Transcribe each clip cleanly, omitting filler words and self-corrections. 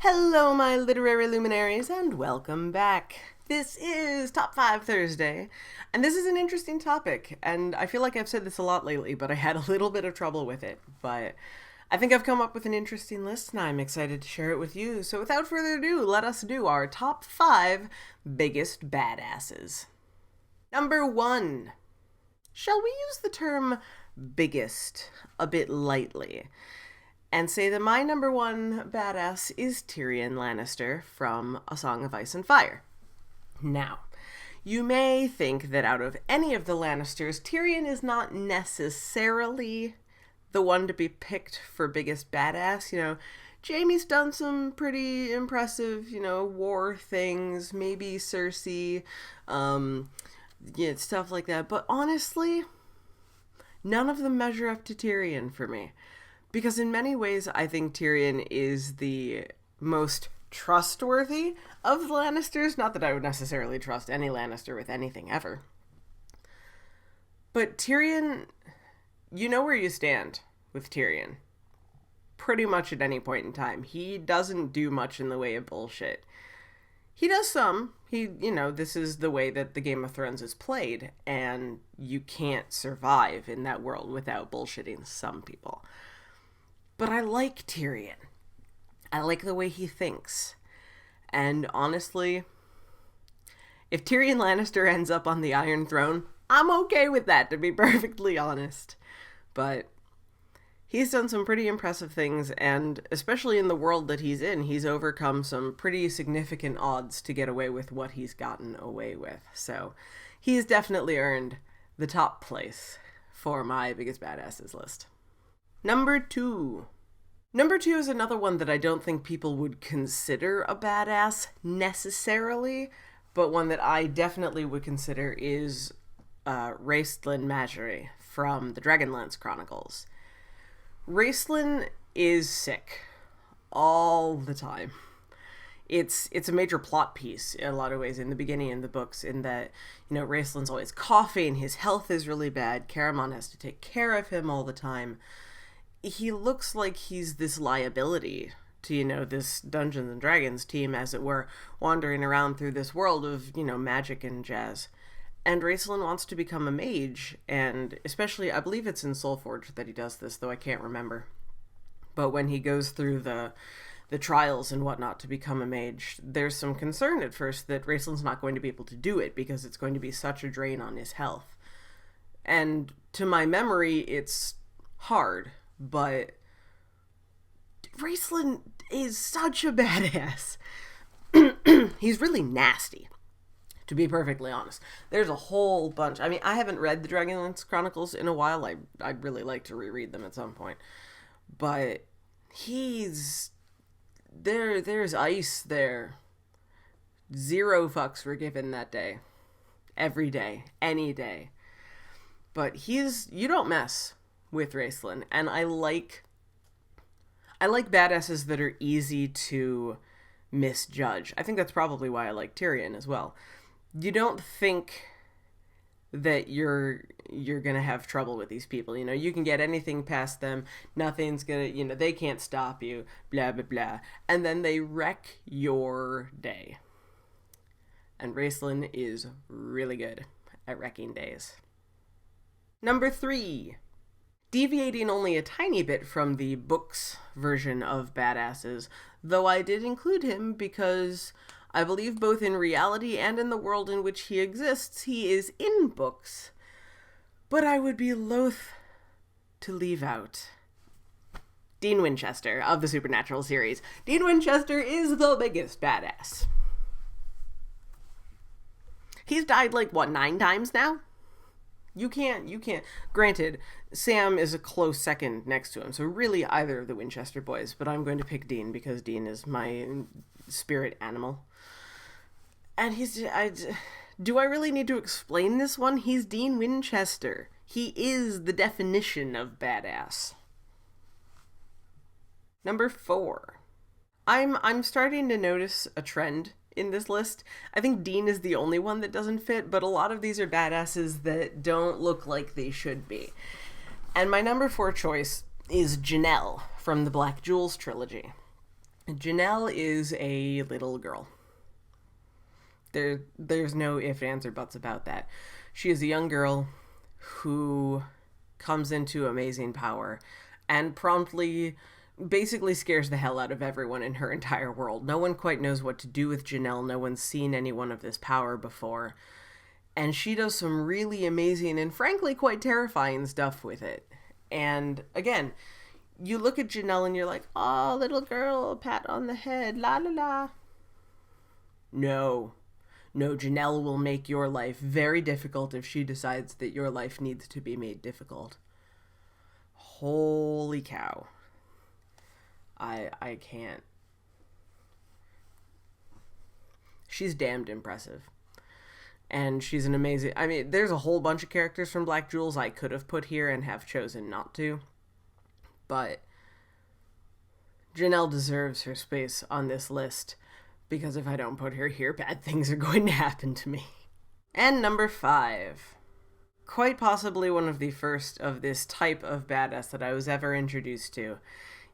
Hello, my literary luminaries, and welcome back. This is Top 5 Thursday, and this is an interesting topic, and I feel like I've said this a lot lately, but I had a little bit of trouble with it. But I think I've come up with an interesting list, and I'm excited to share it with you. So without further ado, let us do our Top 5 Biggest Badasses. Number 1. Shall we use the term biggest a bit lightly and say that my number 1 badass is Tyrion Lannister from A Song of Ice and Fire? Now, you may think that out of any of the Lannisters, Tyrion is not necessarily the one to be picked for biggest badass. Jaime's done some pretty impressive, war things, maybe Cersei, stuff like that. But honestly, none of them measure up to Tyrion for me. Because in many ways, I think Tyrion is the most trustworthy of the Lannisters. Not that I would necessarily trust any Lannister with anything ever. But Tyrion, you know where you stand with Tyrion. Pretty much at any point in time. He doesn't do much in the way of bullshit. He does some. This is the way that the Game of Thrones is played. And you can't survive in that world without bullshitting some people. But I like Tyrion. I like the way he thinks. And honestly, if Tyrion Lannister ends up on the Iron Throne, I'm okay with that, to be perfectly honest. But he's done some pretty impressive things, and especially in the world that he's in, he's overcome some pretty significant odds to get away with what he's gotten away with. So he's definitely earned the top place for my biggest badasses list. Number 2. Number 2 is another one that I don't think people would consider a badass necessarily, but one that I definitely would consider is Raceland from the Dragonlance Chronicles. Raceland is sick all the time. It's a major plot piece in a lot of ways in the beginning in the books, in that, Raceland's always coughing, his health is really bad, Caramon has to take care of him all the time. He looks like he's this liability to, this Dungeons and Dragons team, as it were, wandering around through this world of, magic and jazz. And Raceland wants to become a mage, and especially, I believe it's in Soulforge that he does this, though I can't remember. But when he goes through the trials and whatnot to become a mage, there's some concern at first that Raceland's not going to be able to do it because it's going to be such a drain on his health. And to my memory, it's hard. But Raceland is such a badass. He's really nasty, to be perfectly honest. There's a whole bunch. I haven't read the Dragonlance Chronicles in a while. I'd really like to reread them at some point. But there's ice there. 0 fucks were given that day. Every day. Any day. But you don't mess with Raceland, and I like badasses that are easy to misjudge. I think that's probably why I like Tyrion as well. You don't think that you're gonna have trouble with these people. You can get anything past them, nothing's gonna, they can't stop you, blah blah blah, and then they wreck your day. And Raceland is really good at wrecking days. Number 3. Deviating only a tiny bit from the book's version of badasses, though I did include him because I believe both in reality and in the world in which he exists, he is in books. But I would be loath to leave out Dean Winchester of the Supernatural series. Dean Winchester is the biggest badass. He's died 9 times now? You can't. Granted, Sam is a close second next to him, so really either of the Winchester boys, but I'm going to pick Dean because Dean is my spirit animal. And do I really need to explain this one? He's Dean Winchester. He is the definition of badass. Number 4. I'm starting to notice a trend in this list. I think Dean is the only one that doesn't fit, but a lot of these are badasses that don't look like they should be. And my number 4 choice is Janelle from the Black Jewels trilogy. Janelle is a little girl. There's no ifs, ands, or buts about that. She is a young girl who comes into amazing power and promptly basically scares the hell out of everyone in her entire world. No one quite knows what to do with Janelle. No one's seen anyone of this power before. And she does some really amazing and frankly quite terrifying stuff with it. And again, you look at Janelle and you're like, oh, little girl, pat on the head, la la la. No. No, Janelle will make your life very difficult if she decides that your life needs to be made difficult. Holy cow. I can't. She's damned impressive. And she's an amazing... I mean, there's a whole bunch of characters from Black Jewels I could have put here and have chosen not to. But Janelle deserves her space on this list, because if I don't put her here, bad things are going to happen to me. And number 5. Quite possibly one of the first of this type of badass that I was ever introduced to,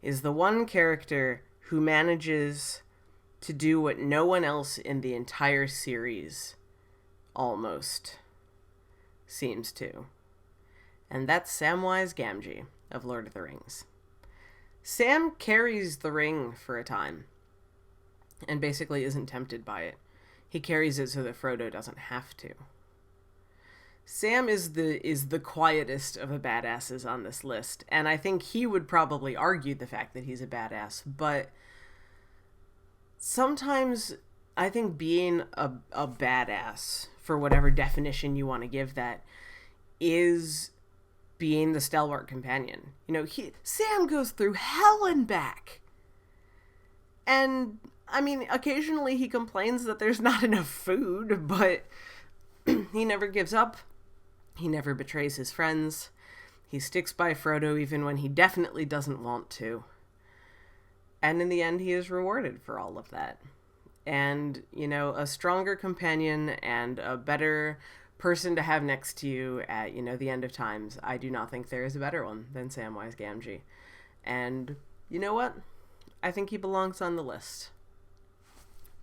is the one character who manages to do what no one else in the entire series almost seems to. And that's Samwise Gamgee of Lord of the Rings. Sam carries the ring for a time and basically isn't tempted by it. He carries it so that Frodo doesn't have to. Sam is the quietest of the badasses on this list, and I think he would probably argue the fact that he's a badass, but sometimes I think being a badass, for whatever definition you want to give that, is being the stalwart companion. You know, Sam goes through hell and back. And, I mean, occasionally he complains that there's not enough food, but he never gives up. He never betrays his friends. He sticks by Frodo even when he definitely doesn't want to. And in the end, he is rewarded for all of that. And, you know, a stronger companion and a better person to have next to you at, you know, the end of times, I do not think there is a better one than Samwise Gamgee. And you know what? I think he belongs on the list.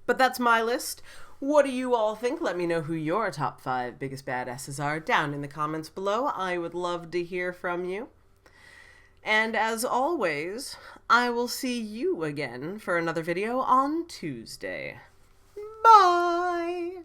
But that's my list. What do you all think? Let me know who your top 5 biggest badasses are down in the comments below. I would love to hear from you. And as always, I will see you again for another video on Tuesday. Bye!